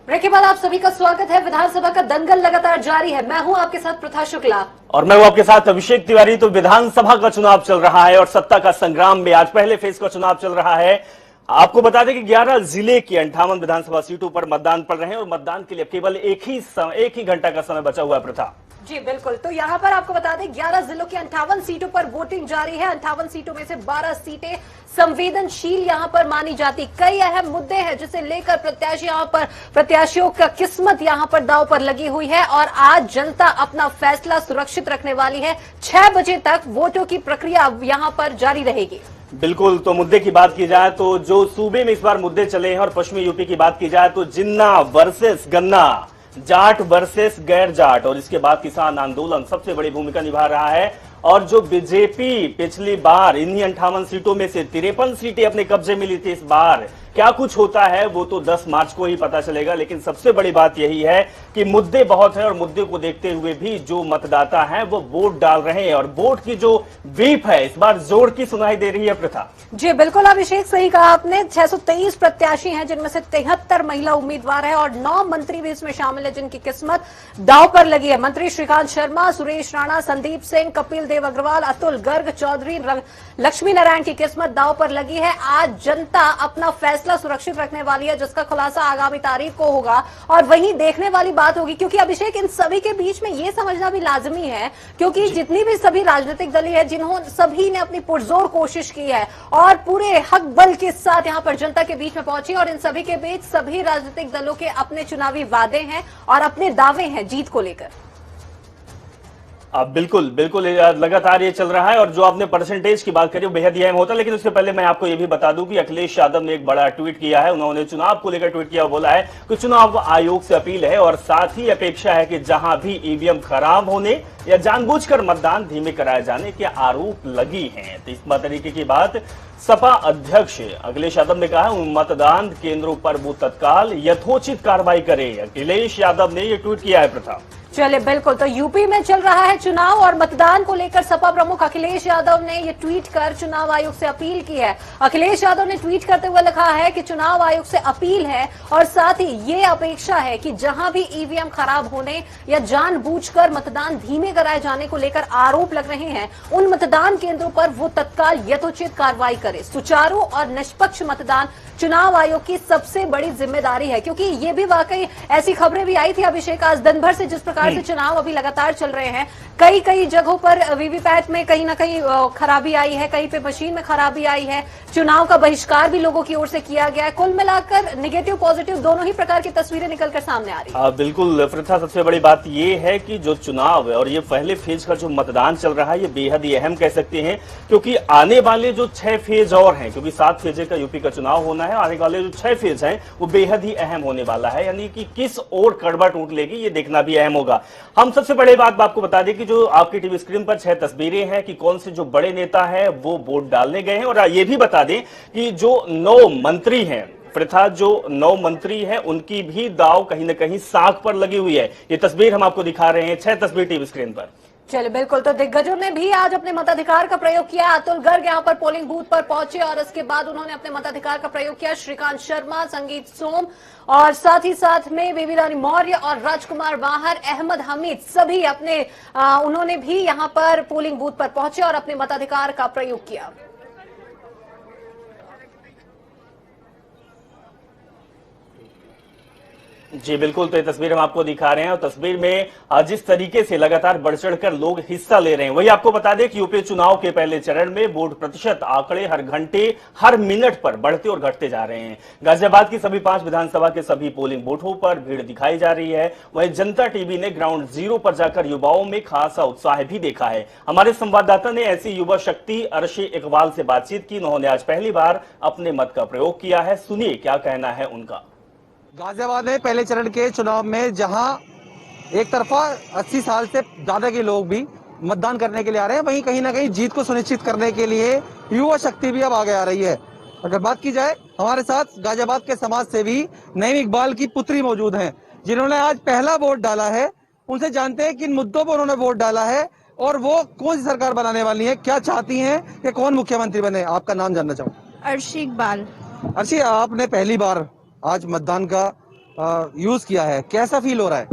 Break के बाद आप सभी का स्वागत है। विधानसभा का दंगल लगातार जारी है। मैं हूं आपके साथ प्रथा शुक्ला और मैं हूं आपके साथ अभिषेक तिवारी। तो विधानसभा का चुनाव चल रहा है और सत्ता का संग्राम में आज पहले फेज का चुनाव चल रहा है। आपको बता दें कि 11 जिले की 58 विधानसभा सीटों पर मतदान पड़ रहे हैं और मतदान के लिए केवल एक ही घंटा का समय बचा हुआ है। प्रथा जी बिल्कुल। तो यहाँ पर आपको बता दें 11 जिलों की 58 सीटों पर वोटिंग जारी है। 58 सीटों में से 12 सीटें संवेदनशील यहाँ पर मानी जाती। कई अहम मुद्दे हैं जिसे लेकर प्रत्याशियों का किस्मत यहाँ पर दांव पर लगी हुई है और आज जनता अपना फैसला सुरक्षित रखने वाली है। 6 बजे तक वोटों की प्रक्रिया यहाँ पर जारी रहेगी। बिल्कुल। तो मुद्दे की बात की जाए तो जो सूबे में इस बार मुद्दे चले हैं और पश्चिमी यूपी की बात की जाए तो जिन्ना वर्सेस गन्ना, जाट वर्सेस गैर जाट और इसके बाद किसान आंदोलन सबसे बड़ी भूमिका निभा रहा है। और जो बीजेपी पिछली बार इन्हीं 58 सीटों में से 53 सीटें अपने कब्जे में ली थी, इस बार क्या कुछ होता है वो तो 10 मार्च को ही पता चलेगा। लेकिन सबसे बड़ी बात यही है कि मुद्दे बहुत हैं और मुद्दे को देखते हुए भी जो मतदाता हैं वो वोट डाल रहे हैं और वोट की जो बीप है इस बार जोर की सुनाई दे रही है। प्रथा जी बिल्कुल अभिषेक, सही कहा आपने। 623 प्रत्याशी हैं जिनमें से 73 महिला उम्मीदवार हैं और 9 मंत्री भी इसमें शामिल है जिनकी किस्मत दांव पर लगी है। मंत्री श्रीकांत शर्मा, सुरेश राणा, संदीप सिंह, कपिल देव अग्रवाल, अतुल गर्ग, चौधरी लक्ष्मी नारायण की किस्मत दांव पर लगी है। आज जनता अपना फैसला सुरक्षित रखने वाली है जिसका खुलासा आगामी तारीख को होगा और वहीं देखने वाली बात होगी। क्योंकि अभिषेक इन सभी के बीच में ये समझना भी लाजमी है क्योंकि जितनी भी सभी राजनीतिक दल है जिन्होंने सभी ने अपनी पुरजोर कोशिश की है और पूरे हक बल के साथ यहां पर जनता के बीच में पहुंची और इन सभी के बीच सभी राजनीतिक दलों के अपने चुनावी वादे हैं और अपने दावे हैं जीत को लेकर। बिल्कुल बिल्कुल लगातार ये चल रहा है और जो आपने परसेंटेज की बात करी वो बेहद अहम होता है। लेकिन उससे पहले मैं आपको ये भी बता दूं कि अखिलेश यादव ने एक बड़ा ट्वीट किया है। उन्होंने चुनाव को लेकर ट्वीट किया, बोला है कि चुनाव आयोग से अपील है और साथ ही अपेक्षा है कि जहां भी ईवीएम खराब होने या जानबूझकर मतदान धीमे कराए जाने के आरोप लगी हैं तो इस तरीके की बात सपा अध्यक्ष अखिलेश यादव ने कहा मतदान केंद्रों पर वो तत्काल यथोचित कार्रवाई करे। अखिलेश यादव ने ये ट्वीट किया है। प्रथा चलिए बिल्कुल। तो यूपी में चल रहा है चुनाव और मतदान को लेकर सपा प्रमुख अखिलेश यादव ने ये ट्वीट कर चुनाव आयोग से अपील की है। अखिलेश यादव ने ट्वीट करते हुए लिखा है कि चुनाव आयोग से अपील है और साथ ही ये अपेक्षा है कि जहां भी ईवीएम खराब होने या जानबूझकर मतदान धीमे कराए जाने को लेकर आरोप लग रहे हैं उन मतदान केंद्रों पर वो तत्काल यथोचित कार्रवाई करे। सुचारू और निष्पक्ष मतदान चुनाव आयोग की सबसे बड़ी जिम्मेदारी है। क्योंकि ये भी वाकई ऐसी खबरें भी आई थी अभिषेक आज दिन भर से जिस प्रकार से चुनाव अभी लगातार चल रहे हैं, कई जगहों पर वीवीपैट में कहीं ना कहीं खराबी आई है, कहीं पे मशीन में खराबी आई है, चुनाव का बहिष्कार भी लोगों की ओर से किया गया है। कुल मिलाकर नेगेटिव पॉजिटिव दोनों ही प्रकार की तस्वीरें निकलकर सामने आ रही है। बिल्कुल प्रथा, सबसे बड़ी बात यह है कि जो चुनाव है और ये पहले फेज का जो मतदान चल रहा है ये बेहद ही अहम कह सकते हैं क्योंकि आने वाले जो 6 फेज और हैं, क्योंकि 7 फेज का यूपी का चुनाव होना है, आने वाले जो 6 फेज हैं वो बेहद ही अहम होने वाला है। यानी कि किस ओर कड़वा टूट लेगी ये देखना भी अहम होगा। हम सबसे बड़ी बात आपको बता दें कि जो आपकी टीवी स्क्रीन पर 6 तस्वीरें हैं कि कौन से जो बड़े नेता हैं वो वोट डालने गए हैं और ये भी बता दें कि जो 9 मंत्री हैं, प्रथा जो 9 मंत्री हैं उनकी भी दाव कहीं ना कहीं साख पर लगी हुई है। ये तस्वीर हम आपको दिखा रहे हैं, 6 तस्वीर टीवी स्क्रीन पर। चलिए बिल्कुल। तो दिग्गजों ने भी आज अपने मताधिकार का प्रयोग किया। अतुल गर्ग यहाँ पर पोलिंग बूथ पर पहुंचे और इसके बाद उन्होंने अपने मताधिकार का प्रयोग किया। श्रीकांत शर्मा, संगीत सोम और साथ ही साथ में बेबी रानी मौर्य और राजकुमार बाहर, अहमद हमीद सभी अपने उन्होंने भी यहाँ पर पोलिंग बूथ पर पहुंचे और अपने मताधिकार का प्रयोग किया। जी बिल्कुल। तो ये तस्वीर हम आपको दिखा रहे हैं और तस्वीर में जिस तरीके से लगातार बढ़ चढ़कर लोग हिस्सा ले रहे हैं वही आपको बता दें कि यूपी चुनाव के पहले चरण में वोट प्रतिशत आंकड़े हर घंटे हर मिनट पर बढ़ते और घटते जा रहे हैं। गाजियाबाद की सभी 5 विधानसभा के सभी पोलिंग बूथों पर भीड़ दिखाई जा रही है। वहीं जनता टीवी ने ग्राउंड जीरो पर जाकर युवाओं में खासा उत्साह भी देखा है। हमारे संवाददाता ने ऐसी युवा शक्ति अर्शी इकबाल से बातचीत की। उन्होंने आज पहली बार अपने मत का प्रयोग किया है, सुनिए क्या कहना है उनका। गाजियाबाद में पहले चरण के चुनाव में जहां एक तरफा 80 साल से ज्यादा के लोग भी मतदान करने के लिए आ रहे हैं, वहीं कहीं ना कहीं जीत को सुनिश्चित करने के लिए युवा शक्ति भी अब आगे आ रही है। अगर बात की जाए, हमारे साथ गाजियाबाद के समाज सेवी नईम इकबाल की पुत्री मौजूद हैं जिन्होंने आज पहला वोट डाला है। उनसे जानते हैं किन मुद्दों पर उन्होंने वोट डाला है और वो कौन सी सरकार बनाने वाली है, क्या चाहती हैं कि कौन मुख्यमंत्री बने। आपका नाम जानना चाहूँ। अर्शी इकबाल। अर्शी, आपने पहली बार आज मतदान का यूज किया है, कैसा फील हो रहा है?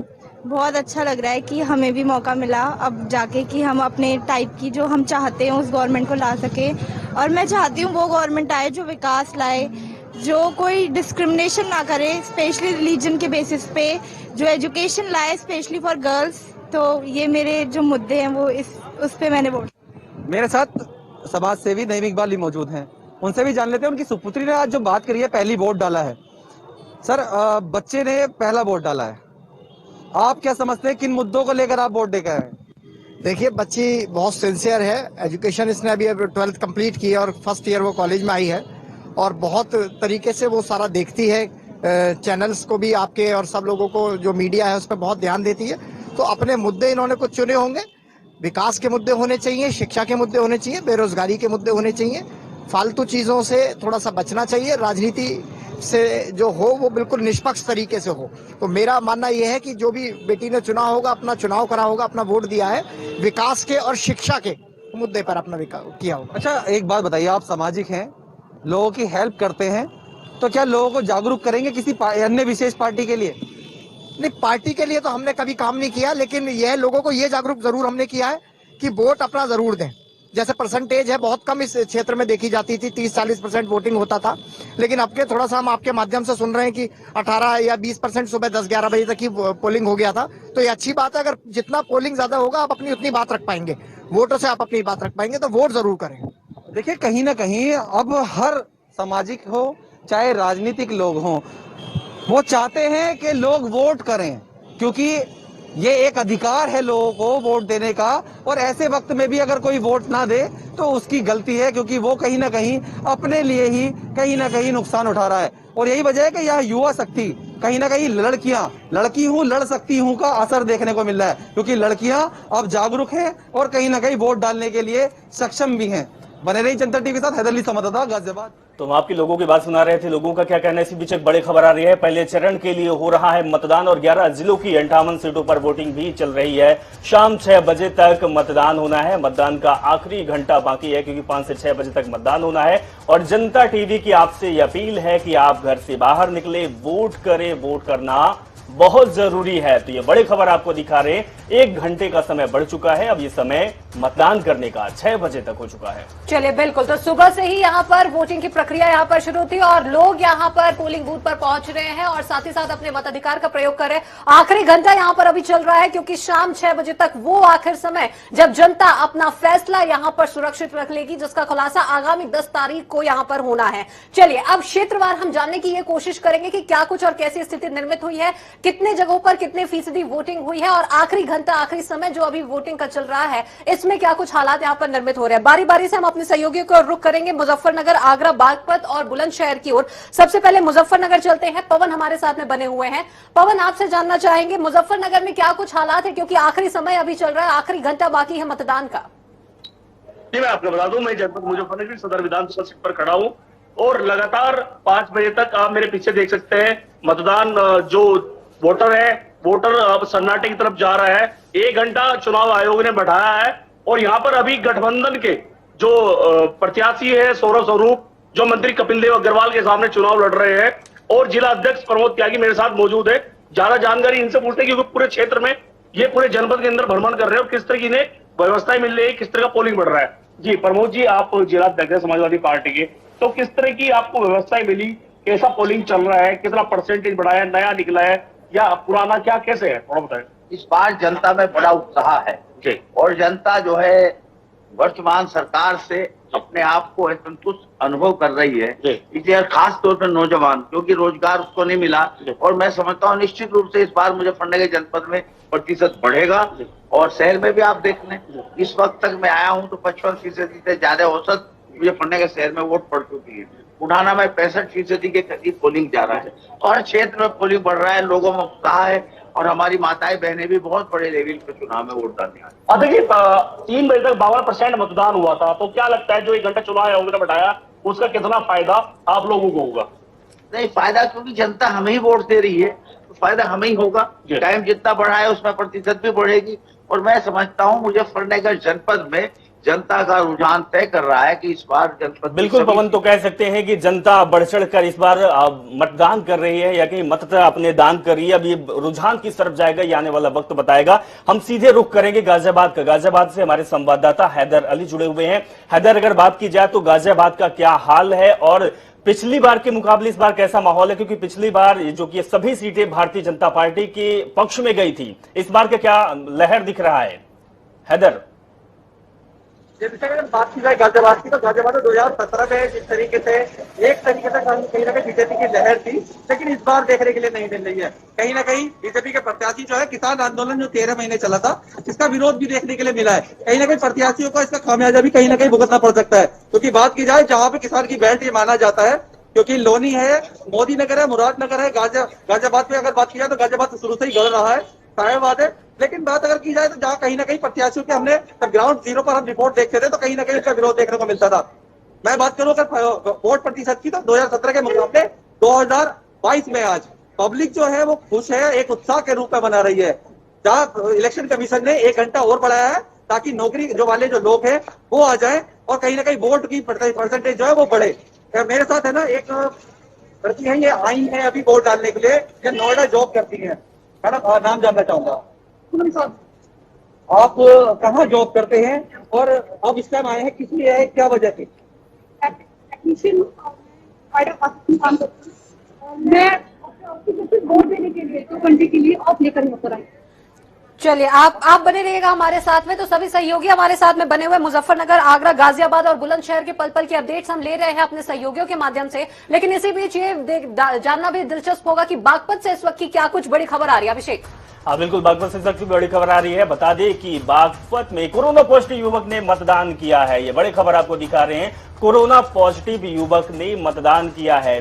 बहुत अच्छा लग रहा है कि हमें भी मौका मिला अब जाके कि हम अपने टाइप की जो हम चाहते हैं उस गवर्नमेंट को ला सके। और मैं चाहती हूँ वो गवर्नमेंट आए जो विकास लाए, जो कोई डिस्क्रिमिनेशन ना करे स्पेशली रिलीजन के बेसिस पे, जो एजुकेशन लाए स्पेशली फॉर गर्ल्स। तो ये मेरे जो मुद्दे हैं वो उस पे मैंने वोट। मेरे साथ समाज सेवी नईम इकबाल भी मौजूद हैं, उनसे भी जान लेते हैं। उनकी सुपुत्री ने आज जो बात करी है, पहली वोट डाला है। सर, बच्चे ने पहला वोट डाला है, आप क्या समझते हैं, किन मुद्दों को लेकर आप वोट देकर आए? देखिए, बच्ची बहुत सिंसियर है। एजुकेशन इसने अभी 12th कंप्लीट की है और फर्स्ट ईयर वो कॉलेज में आई है और बहुत तरीके से वो सारा देखती है। चैनल्स को भी आपके और सब लोगों को जो मीडिया है उस पर बहुत ध्यान देती है। तो अपने मुद्दे इन्होंने कुछ चुने होंगे। विकास के मुद्दे होने चाहिए, शिक्षा के मुद्दे होने चाहिए, बेरोजगारी के मुद्दे होने चाहिए। फालतू चीजों से थोड़ा सा बचना चाहिए। राजनीति से जो हो वो बिल्कुल निष्पक्ष तरीके से हो। तो मेरा मानना यह है कि जो भी बेटी ने चुना होगा, अपना चुनाव करा होगा, अपना वोट दिया है, विकास के और शिक्षा के मुद्दे पर अपना किया होगा। अच्छा, एक बात बताइए, आप सामाजिक हैं, लोगों की हेल्प करते हैं, तो क्या लोगों को जागरूक करेंगे किसी अन्य विशेष पार्टी के लिए? नहीं, पार्टी के लिए तो हमने कभी काम नहीं किया, लेकिन यह लोगों को ये जागरूक जरूर हमने किया है कि वोट अपना जरूर दें। जैसे परसेंटेज है बहुत कम इस क्षेत्र में देखी जाती थी, 30-40% वोटिंग होता था, लेकिन अब के थोड़ा सा हम आपके माध्यम से सुन रहे हैं कि 18 या 20% सुबह 10-11 बजे तक की पोलिंग हो गया था। तो ये अच्छी बात है। अगर जितना पोलिंग ज्यादा होगा आप अपनी उतनी बात रख पाएंगे, वोटों से आप अपनी बात रख पाएंगे, तो वोट जरूर करें। देखिए, कहीं ना कहीं अब हर सामाजिक हो चाहे राजनीतिक लोग हों, वो चाहते हैं कि लोग वोट करें, क्योंकि ये एक अधिकार है लोगों को वोट देने का। और ऐसे वक्त में भी अगर कोई वोट ना दे तो उसकी गलती है, क्योंकि वो कहीं ना कहीं अपने लिए ही कहीं ना कहीं नुकसान उठा रहा है। और यही वजह है कि यह युवा शक्ति, कहीं ना कहीं लड़कियां, लड़की हूं लड़ सकती हूं का असर देखने को मिल रहा है, क्योंकि लड़कियां अब जागरूक हैं और कहीं ना कहीं वोट डालने के लिए सक्षम भी हैं। बने रही जनता टीवी के साथ, हैदर अली संवाददाता, गाजियाबाद। तो हम आपके लोगों की बात सुना रहे थे, लोगों का क्या कहना है। इसी बीच एक बड़ी खबर आ रही है, पहले चरण के लिए हो रहा है मतदान और 11 जिलों की 58 सीटों पर वोटिंग भी चल रही है। शाम 6 बजे तक मतदान होना है। मतदान का आखिरी घंटा बाकी है, क्योंकि 5 से 6 बजे तक मतदान होना है। और जनता टीवी की आपसे यह अपील है कि आप घर से बाहर निकले, वोट करें। वोट करना बहुत जरूरी है। तो ये बड़ी खबर आपको दिखा रहे हैं, 1 घंटे का समय बढ़ चुका है। अब ये समय मतदान करने का 6 बजे तक हो चुका है। चलिए, बिल्कुल। तो सुबह से ही यहाँ पर वोटिंग की प्रक्रिया यहाँ पर शुरू थी और लोग यहाँ पर पोलिंग बूथ पर पहुंच रहे हैं और साथ ही साथ अपने मताधिकार का प्रयोग कर रहे हैं। आखिरी घंटा यहाँ पर अभी चल रहा है, क्योंकि शाम 6 बजे तक वो आखिर समय जब जनता अपना फैसला यहाँ पर सुरक्षित रख लेगी, जिसका खुलासा आगामी 10 तारीख को यहाँ पर होना है। चलिए, अब क्षेत्रवार हम जानने की ये कोशिश करेंगे कि क्या कुछ और कैसी स्थिति निर्मित हुई है, कितने जगहों पर कितने फीसदी वोटिंग हुई है और आखिरी घंटा, आखिरी समय जो अभी वोटिंग का चल रहा है, इसमें क्या कुछ हालात यहाँ पर निर्मित हो रहे हैं। बारी बारी से हम अपने सहयोगियों को रुख करेंगे, मुजफ्फरनगर, आगरा, बागपत और बुलंदशहर की ओर। सबसे पहले मुजफ्फरनगर चलते हैं। पवन हमारे साथ में बने हुए हैं। पवन, आपसे जानना चाहेंगे मुजफ्फरनगर में क्या कुछ हालात है, क्योंकि आखिरी समय अभी चल रहा है, आखिरी घंटा बाकी है मतदान का। जी, मैं आपको बता दूं, मैं जनपद मुजफ्फरनगर सदर विधानसभा सीट पर खड़ा हूं और लगातार 5 बजे तक आप मेरे पीछे देख सकते हैं मतदान जो वोटर है, वोटर अब सन्नाटे की तरफ जा रहा है। 1 घंटा चुनाव आयोग ने बढ़ाया है और यहाँ पर अभी गठबंधन के जो प्रत्याशी है सौरभ स्वरूप, जो मंत्री कपिल देव अग्रवाल के सामने चुनाव लड़ रहे हैं, और जिला अध्यक्ष प्रमोद त्यागी मेरे साथ मौजूद है। ज्यादा जानकारी इनसे पूछते हैं, क्योंकि पूरे क्षेत्र में, ये पूरे जनपद के अंदर भ्रमण कर रहे हैं और किस तरह की इन्हें व्यवस्थाएं मिल रही है, किस तरह का पोलिंग बढ़ रहा है। जी प्रमोद जी, आप जिला अध्यक्ष है समाजवादी पार्टी के, तो किस तरह की आपको व्यवस्थाएं मिली, कैसा पोलिंग चल रहा है, कितना परसेंटेज बढ़ा है, नया निकला है या पुराना, क्या कैसे है, थोड़ा बताएं। इस बार जनता में बड़ा उत्साह है जी। और जनता जो है वर्तमान सरकार से अपने आप को संतुष्ट अनुभव कर रही है। इसलिए खास तौर पर नौजवान, क्योंकि रोजगार उसको नहीं मिला, और मैं समझता हूँ निश्चित रूप से इस बार मुजफ्फरनगर जनपद में प्रतिशत बढ़ेगा। और शहर में भी आप देख लें, इस वक्त तक मैं आया हूँ तो 55% से ज्यादा औसत मुजफ्फरनगर शहर में वोट पड़ चुकी है। पुराना में 65% के करीब पोलिंग जा रहा है और क्षेत्र में पोलिंग बढ़ रहा है, लोगों में उत्साह है और हमारी माताएं बहनें भी बहुत बड़े लेवल पे चुनाव में वोट डालने आ रही। देखिए, 3 बजे तक 52% मतदान हुआ था, तो क्या लगता है जो 1 घंटा चुनाव आयोग ने बढ़ाया उसका कितना फायदा आप लोगों को होगा? नहीं, फायदा क्योंकि जनता हमें ही वोट दे रही है, तो फायदा हमें ही होगा। टाइम जितना बढ़ा है उसमें प्रतिशत भी बढ़ेगी। और मैं समझता हूँ मुजफ्फरनगर जनपद में जनता का रुझान तय कर रहा है कि इस बार जनपद बिल्कुल पवन, तो कह सकते हैं कि जनता बढ़ चढ़ कर इस बार मतदान कर रही है या कहीं मत अपने दान कर रही है। अब ये रुझान किस तरफ जाएगा ये आने वाला वक्त बताएगा। हम सीधे रुख करेंगे गाजियाबाद का। गाजियाबाद से हमारे संवाददाता हैदर अली जुड़े हुए हैं। हैदर, अगर बात की जाए तो गाजियाबाद का क्या हाल है और पिछली बार के मुकाबले इस बार कैसा माहौल है? क्योंकि पिछली बार जो कि सभी सीटें भारतीय जनता पार्टी के पक्ष में गई थी, इस बार का क्या लहर दिख रहा है हैदर? अगर बात की जाए गाजियाबाद की, तो गाजियाबाद में 2017 में जिस तरीके से एक तरीके से कहीं ना कहीं बीजेपी की लहर थी, लेकिन इस बार देखने के लिए नहीं मिल रही है। कहीं ना कहीं बीजेपी के प्रत्याशी जो है, किसान आंदोलन जो 13 महीने चला था, इसका विरोध भी देखने के लिए मिला है। कहीं ना कहीं प्रत्याशियों को इसका खामियाजा भी कहीं ना कहीं भुगतना पड़ सकता है। क्योंकि बात की जाए जहां पे किसान की बेल्ट ये माना जाता है, क्योंकि लोनी है, मोदी नगर है, मुरादनगर है, गाजियाबाद में अगर बात की जाए तो गाजियाबाद तो शुरू से ही गढ़ रहा है, साहेबाद है। लेकिन बात अगर की जाए तो जहाँ कहीं ना कहीं प्रत्याशियों के हमने ग्राउंड जीरो पर हम रिपोर्ट देखते थे तो कहीं ना कहीं उसका विरोध देखने को मिलता था। मैं बात करूं अगर वोट प्रतिशत की, तो 2017 के मुकाबले 2022 में आज पब्लिक जो है वो खुश है, एक उत्साह के रूप में बना रही है। जहाँ इलेक्शन कमीशन ने 1 घंटा और बढ़ाया है ताकि नौकरी जो वाले जो लोग हैं वो आ जाए और कहीं ना कहीं वोट की परसेंटेज जो है वो बढ़े। मेरे साथ है ना एक लड़की है, ये आई है अभी वोट डालने के लिए, ये नोएडा जॉब करती है। मैडम नाम जानना चाहूंगा। आप कहाँ जॉब करते हैं और अब इस टाइम आए हैं, किस लिए है, क्या वजह थी? मैं वोट देने के लिए 2 घंटे के लिए ऑफ लेकर यहाँ पर आई। चलिए आप बने रहिएगा हमारे साथ में। तो सभी सहयोगी हमारे साथ में बने हुए मुजफ्फरनगर, आगरा, गाजियाबाद और बुलंदशहर के पल पल की अपडेट्स हम ले रहे हैं अपने सहयोगियों के माध्यम से। लेकिन इसी बीच ये जानना भी दिलचस्प होगा कि बागपत से इस वक्त की क्या कुछ बड़ी खबर आ रही है। अभिषेक। हाँ बिल्कुल, बागपत से सबसे बड़ी खबर आ रही है। बता दें कि बागपत में कोरोना पॉजिटिव युवक ने मतदान किया है। ये बड़ी खबर आपको दिखा रहे हैं। कोरोना पॉजिटिव युवक ने मतदान किया है,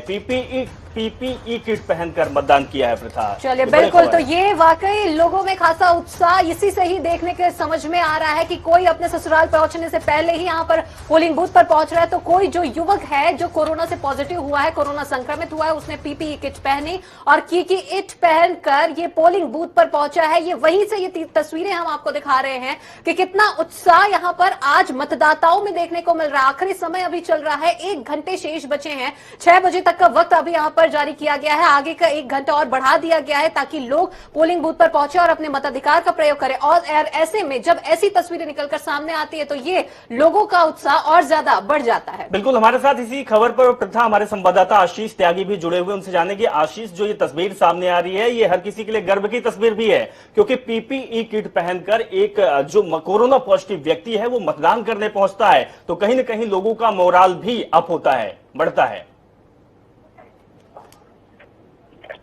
पीपीई किट पहनकर मतदान किया है। प्रथा, चलिए बिल्कुल, तो ये वाकई लोगों में खासा उत्साह इसी से ही देखने के समझ में आ रहा है कि कोई अपने ससुराल पहुंचने से पहले ही यहाँ पर पोलिंग बूथ पर पहुंच रहा है। तो कोई जो युवक है जो कोरोना से पॉजिटिव हुआ है, कोरोना संक्रमित हुआ है, उसने पीपीई किट पहनी और किट पहनकर ये पोलिंग बूथ पर पहुंचा है। ये वहीं से ये तस्वीरें हम आपको दिखा रहे हैं कि कितना उत्साह यहाँ पर आज मतदाताओं में देखने को मिल रहा है। आखिरी समय अभी चल रहा है, 1 घंटे शेष बचे हैं। 6 बजे तक का वक्त अभी यहाँ पर जारी किया गया है, आगे का 1 घंटा और बढ़ा दिया गया है ताकि लोग पोलिंग बूथ पर पहुंचे और अपने मताधिकार का प्रयोग करें। और ऐसे में जब ऐसी तस्वीरें निकलकर सामने आती है तो ये लोगों का उत्साह और ज्यादा बढ़ जाता है। बिल्कुल, हमारे साथ इसी खबर पर प्रथा हमारे संवाददाता आशीष त्यागी भी जुड़े हुए, उनसे जानेंगे। आशीष, जो ये तस्वीर सामने आ रही है ये हर किसी के लिए गर्व की तस्वीर भी है, क्योंकि पीपीई किट पहनकर एक जो कोरोना पॉजिटिव व्यक्ति है वो मतदान करने पहुंचता है तो कहीं ना कहीं लोगों का मोराल भी अप होता है, बढ़ता है।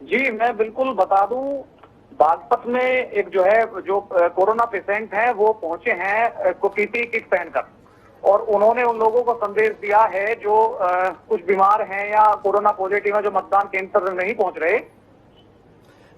जी, मैं बिल्कुल बता दूं, बागपत में एक जो कोरोना पेशेंट हैं वो पहुंचे हैं पीपीई किट पहनकर, और उन्होंने उन लोगों को संदेश दिया है जो कुछ बीमार हैं या कोरोना पॉजिटिव हैं, जो मतदान केंद्र तक नहीं पहुंच रहे।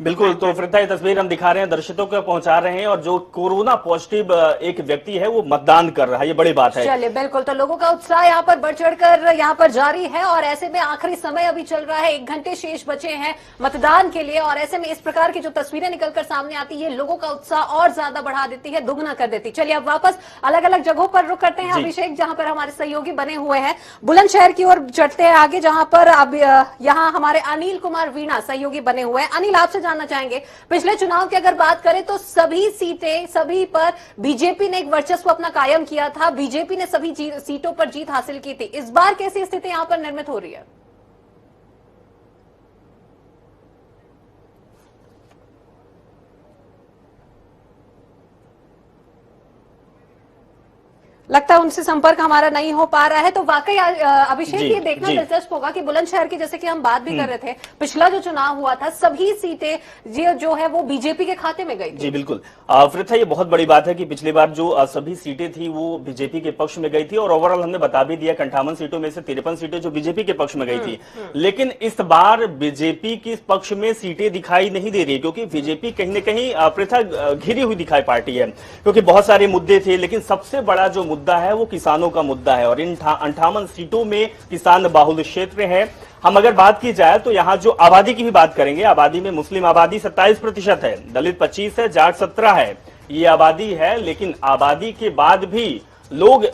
बिल्कुल, तो फिर ये तस्वीर हम दिखा रहे हैं, दर्शकों को पहुंचा रहे हैं और जो कोरोना पॉजिटिव एक व्यक्ति है वो मतदान कर रहा है, ये बड़ी बात है। चलिए बिल्कुल, तो लोगों का उत्साह यहाँ पर बढ़ चढ़कर यहाँ पर जारी है और ऐसे में आखिरी समय अभी चल रहा है, 1 घंटे शेष बचे हैं मतदान के लिए। और ऐसे में इस प्रकार की जो तस्वीरें निकलकर सामने आती है लोगों का उत्साह और ज्यादा बढ़ा देती है, दुगना कर देती। चलिए अब वापस अलग अलग जगहों पर रुक करते हैं अभिषेक, जहां पर हमारे सहयोगी बने हुए हैं। बुलंदशहर की ओर चढ़ते हैं आगे, जहां पर अब यहाँ हमारे अनिल कुमार वीणा सहयोगी बने हुए हैं। अनिल, आपसे जानना चाहेंगे, पिछले चुनाव की अगर बात करें तो सभी पर बीजेपी ने एक वर्चस्व अपना कायम किया था, बीजेपी ने सभी सीटों पर जीत हासिल की थी। इस बार कैसी स्थिति यहां पर निर्मित हो रही है? लगता है उनसे संपर्क हमारा नहीं हो पा रहा है। तो वाकई अभिषेक ये देखना दिलचस्प होगा कि बुलंदशहर की, जैसे कि हम बात भी कर रहे थे, पिछला जो चुनाव हुआ था सभी सीटें जो है वो बीजेपी के खाते में गई थी। जी बिल्कुल, फिर ये बहुत बड़ी बात है कि पिछली बार जो सभी सीटें थी वो बीजेपी के पक्ष में गई थी और ओवरऑल हमने बता भी दिया 58 सीटों में से 53 सीटें जो बीजेपी के पक्ष में गई थी। लेकिन इस बार बीजेपी के पक्ष में सीटें दिखाई नहीं दे रही, क्योंकि बीजेपी कहीं ना कहीं पृथा घिरी हुई दिखाई पार्टी है, क्योंकि बहुत सारे मुद्दे थे। लेकिन सबसे बड़ा जो मुद्दा है वो किसानों का मुद्दा है और इन 58 सीटों में किसान बाहुल क्षेत्र है। हम अगर बात की जाए तो यहाँ जो आबादी की भी बात करेंगे, आबादी में मुस्लिम आबादी 27% है, दलित 25 है, जाट 17 है, ये आबादी है। लेकिन आबादी के बाद भी लोग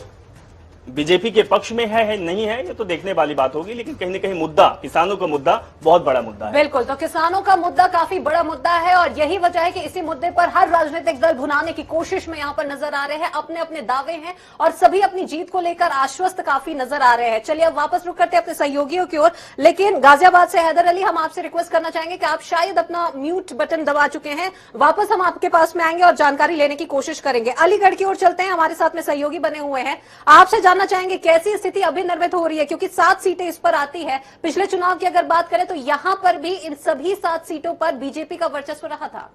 बीजेपी के पक्ष में है नहीं है, ये तो देखने वाली बात होगी, लेकिन कहीं ना कहीं मुद्दा, किसानों का मुद्दा बहुत बड़ा मुद्दा है। बिल्कुल, तो किसानों का मुद्दा काफी बड़ा मुद्दा है और यही वजह है कि इसी मुद्दे पर हर राजनीतिक दल भुनाने की कोशिश में यहां पर नजर आ रहे हैं। अपने अपने दावे हैं और सभी अपनी जीत को लेकर आश्वस्त काफी नजर आ रहे हैं। चलिए अब वापस रुक करते हैं अपने सहयोगियों की ओर, लेकिन गाजियाबाद से हैदर अली, हम आपसे रिक्वेस्ट करना चाहेंगे कि आप शायद अपना म्यूट बटन दबा चुके हैं। वापस हम आपके पास में आएंगे और जानकारी लेने की कोशिश करेंगे। अलीगढ़ की ओर चलते हैं, हमारे साथ में सहयोगी बने हुए हैं। आपसे जानना चाहेंगे कैसी स्थिति अभी निर्मित हो रही है, क्योंकि 7 सीटें इस पर आती है। पिछले चुनाव की अगर बात करें तो यहां पर भी इन सभी 7 सीटों पर बीजेपी का वर्चस्व रहा था।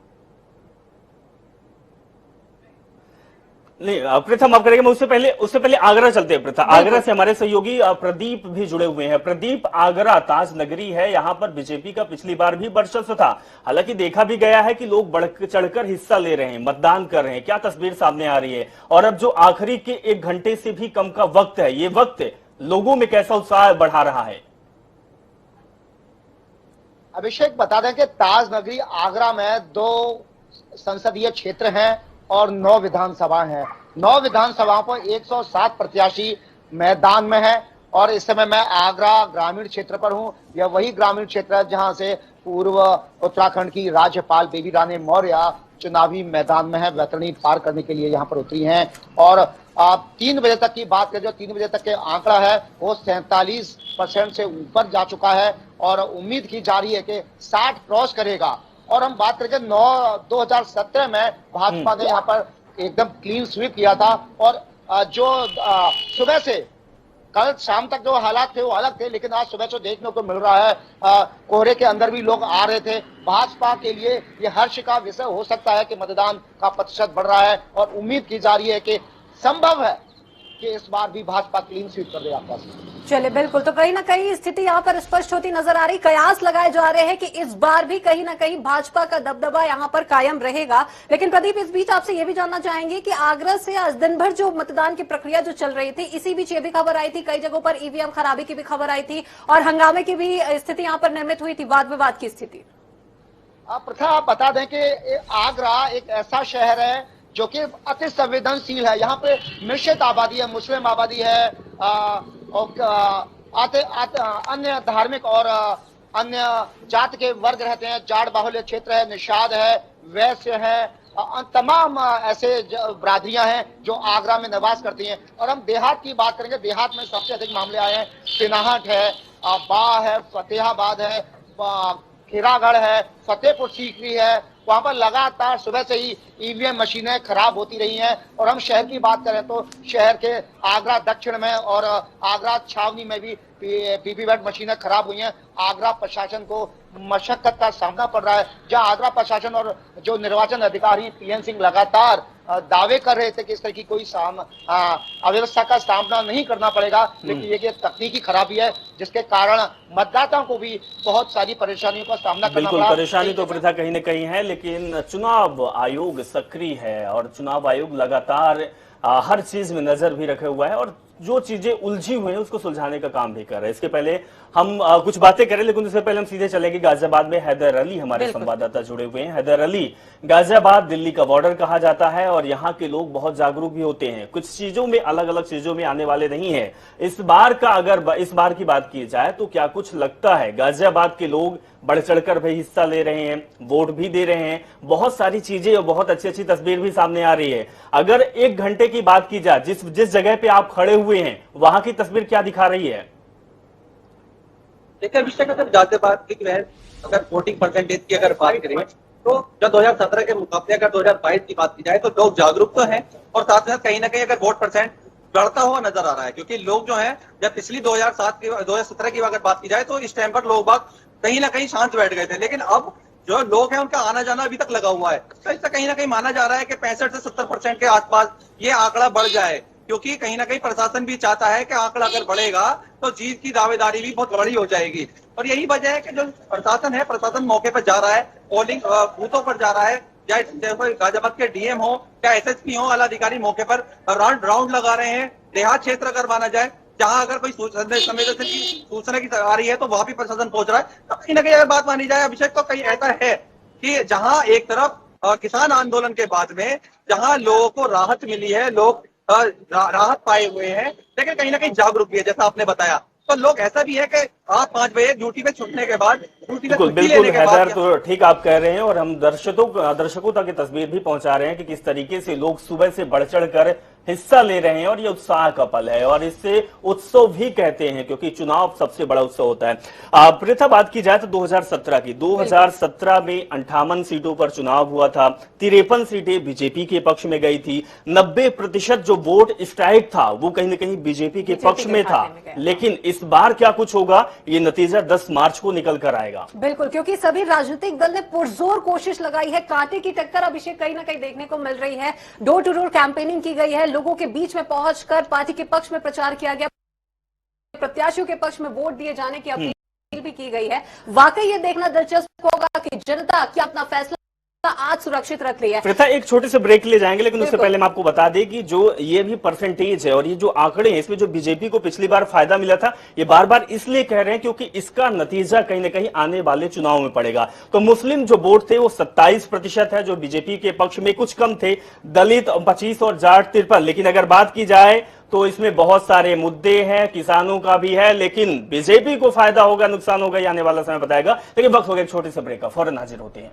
नहीं प्रथम आप करेंगे, उससे पहले आगरा चलते हैं। प्रथम आगरा से हमारे सहयोगी प्रदीप भी जुड़े हुए हैं। प्रदीप, आगरा ताज नगरी है, यहां पर बीजेपी का पिछली बार भी वर्चस्व था। हालांकि देखा भी गया है कि लोग बढ़ चढ़कर हिस्सा ले रहे हैं, मतदान कर रहे हैं। क्या तस्वीर सामने आ रही है? और अब जो आखिरी के 1 घंटे से भी कम का वक्त है, ये वक्त लोगों में कैसा उत्साह बढ़ा रहा है? अभिषेक, बता दें कि ताज नगरी आगरा में 2 संसदीय क्षेत्र हैं और 9 विधानसभा हैं। 9 विधानसभाओं पर 107 प्रत्याशी मैदान में है और इस समय मैं आगरा ग्रामीण क्षेत्र पर हूं। यह वही ग्रामीण क्षेत्र है जहां से पूर्व उत्तराखंड की राज्यपाल बेबी रानी मौर्य चुनावी मैदान में है, वैतरणी पार करने के लिए यहां पर उतरी हैं। और 3 बजे तक की बात करें, जो 3 बजे तक के आंकड़ा है वो 47% से ऊपर जा चुका है और उम्मीद की जा रही है कि 60 क्रॉस करेगा। और हम बात करेंगे 2017 में भाजपा ने यहाँ पर एकदम क्लीन स्वीप किया था और जो सुबह से कल शाम तक जो हालात थे वो अलग थे, लेकिन आज सुबह से देखने को मिल रहा है कोहरे के अंदर भी लोग आ रहे थे। भाजपा के लिए ये हर्ष का विषय हो सकता है कि मतदान का प्रतिशत बढ़ रहा है और उम्मीद की जा रही है कि संभव है कि इस बार भी भाजपा क्लीन स्वीप कर देगा। चलिए बिल्कुल, तो कहीं ना कहीं स्थिति यहाँ पर स्पष्ट होती नजर आ रही। कयास लगाए जा रहे हैं कि इस बार भी कहीं ना कहीं भाजपा का दबदबा यहाँ पर कायम रहेगा। लेकिन प्रदीप, इस बीच आपसे ये भी जानना चाहेंगे कि आगरा से आज दिन भर जो मतदान की प्रक्रिया जो चल रही थी, इसी बीच ये भी खबर आई थी, कई जगहों पर ईवीएम खराबी की भी खबर आई थी और हंगामे की भी स्थिति यहाँ पर निर्मित हुई थी, वाद विवाद की स्थिति। प्रथा, आप बता दें कि आगरा एक ऐसा शहर है जो कि अति संवेदनशील है। यहाँ पे मिश्रित आबादी है, मुस्लिम आबादी है और अन्य धार्मिक और अन्य जात के वर्ग रहते हैं। जाट बाहुल्य क्षेत्र है, निषाद है, वैश्य है, तमाम ऐसे बरादरियां हैं जो आगरा में निवास करती हैं। और हम देहात की बात करेंगे, देहात में सबसे अधिक मामले आए हैं। सिनाहट है, बाह है, फतेहाबाद है, खीरागढ़ है, फतेहपुर सीकरी है। वहां पर लगातार सुबह से ही ईवीएम मशीनें खराब होती रही हैं। और हम शहर की बात करें तो शहर के आगरा दक्षिण में और आगरा छावनी में भी वीवीपैट मशीनें खराब हुई हैं। आगरा प्रशासन को मशक्कत का सामना पड़ रहा है, जहां आगरा प्रशासन और जो निर्वाचन अधिकारी पीएन सिंह लगातार दावे कर रहे थे कि इस तरह की कोई अव्यवस्था का सामना नहीं करना पड़ेगा, लेकिन ये तकनीकी खराबी है जिसके कारण मतदाताओं को भी बहुत सारी परेशानियों का सामना करना पड़ा। परेशानी तो प्रथा कहीं न कहीं है, लेकिन चुनाव आयोग सक्रिय है और चुनाव आयोग लगातार हर चीज में नजर भी रखे हुआ है और जो चीजें उलझी हुई हैं उसको सुलझाने का काम भी कर रहे हैं। इसके पहले हम कुछ बातें करें, लेकिन उससे पहले हम सीधे चलेंगे गाजियाबाद में। हैदर अली हमारे संवाददाता जुड़े हुए हैं। हैदर अली, गाजियाबाद दिल्ली का बॉर्डर कहा जाता है और यहाँ के लोग बहुत जागरूक भी होते हैं, कुछ चीजों में अलग अलग चीजों में आने वाले नहीं है। इस बार की बात की जाए तो क्या कुछ लगता है? गाजियाबाद के लोग बढ़ चढ़कर भी हिस्सा ले रहे हैं, वोट भी दे रहे हैं, बहुत सारी चीजें और बहुत अच्छी अच्छी तस्वीर भी सामने आ रही है। अगर 1 घंटे की बात की जाए, जिस जगह पे आप खड़े हुए हैं वहां की तस्वीर क्या दिखा रही है? देखिए अभिषेक, अगर गाजियाबाद की अगर वोटिंग परसेंटेज की अगर बात करें तो जब 2017 के मुकाबले अगर 2022 की बात की जाए तो लोग जागरूक तो हैं और साथ साथ कहीं ना कहीं अगर वोट परसेंट बढ़ता हुआ नजर आ रहा है, क्योंकि लोग जो है जब पिछली 2017 की अगर बात की जाए तो इस टाइम पर लोग बाग कहीं ना कहीं शांत बैठ गए थे, लेकिन अब जो लोग हैं उनका आना जाना अभी तक लगा हुआ है। तो इससे कहीं ना कहीं माना जा रहा है कि 65 से 70% के आसपास ये आंकड़ा बढ़ जाए, क्योंकि कहीं ना कहीं प्रशासन भी चाहता है कि आंकड़ा अगर बढ़ेगा तो जीत की दावेदारी भी बहुत बड़ी हो जाएगी। और यही वजह है कि जो प्रशासन है, प्रशासन मौके पर जा रहा है, पोलिंग बूथों पर जा रहा है, चाहे गाजियाबाद के डीएम हो, चाहे एसएसपी हो, आला अधिकारी मौके पर राउंड लगा रहे हैं। देहात क्षेत्र अगर माना जाए, जहां अगर कोई सूचना की आ रही है तो वहां भी प्रशासन पहुंच रहा है। तो कहीं ना कहीं अगर बात मानी जाए अभिषेक, तो कहीं ऐसा है कि जहां एक तरफ किसान आंदोलन के बाद में जहां लोगों को राहत मिली है, लोग राहत पाए हुए हैं, लेकिन कहीं ना कहीं जागरूक भी है, जैसा आपने बताया। तो लोग ऐसा भी है कि आप 5 बजे ड्यूटी पे छूटने के बाद, ड्यूटी पे छुट्टी बिल्कुल लेने के हैदर, बाद, तो ठीक आप कह रहे हैं और हम दर्शकों तक ये तस्वीर भी पहुंचा रहे हैं कि किस तरीके से लोग सुबह से बढ़ चढ़ कर हिस्सा ले रहे हैं और ये उत्साह का पल है और इससे उत्सव भी कहते हैं क्योंकि चुनाव सबसे बड़ा उत्सव होता है। प्रीता, बात की जाए तो 2017 की, 2017 में 58 सीटों पर चुनाव हुआ था, 53 सीटें बीजेपी के पक्ष में गई थी, 90% जो वोट स्ट्राइक था वो कहीं ना कहीं बीजेपी के पक्ष में था। लेकिन इस बार क्या कुछ होगा, ये नतीजा 10 मार्च को निकल कर आएगा। बिल्कुल, क्योंकि सभी राजनीतिक दल ने पुरजोर कोशिश लगाई है, कांटे की टक्कर अभिषेक कहीं ना कहीं देखने को मिल रही है। डोर टू डोर कैंपेनिंग की गई है, लोगों के बीच में पहुंचकर पार्टी के पक्ष में प्रचार किया गया, प्रत्याशियों के पक्ष में वोट दिए जाने की अपील भी की गई है। वाकई ये देखना दिलचस्प होगा कि जनता क्या अपना फैसला आज सुरक्षित रख रही है। प्रीता, एक छोटे से ब्रेक ले जाएंगे, लेकिन उससे पहले मैं आपको बता दें कि जो ये भी परसेंटेज है और ये जो आंकड़े हैं, इसमें जो बीजेपी को पिछली बार फायदा मिला था, ये बार बार इसलिए कह रहे हैं क्योंकि इसका नतीजा कहीं ना कहीं आने वाले चुनाव में पड़ेगा। तो मुस्लिम जो वोट थे वो 27% है जो बीजेपी के पक्ष में, कुछ कम थे, दलित 25 और जाट 53। लेकिन अगर बात की जाए तो इसमें बहुत सारे मुद्दे हैं, किसानों का भी है, लेकिन बीजेपी को फायदा होगा नुकसान होगा ये आने वाला समय बताएगा। लेकिन वक्त हो गया एक छोटे से ब्रेक का, फौरन हाजिर होते हैं।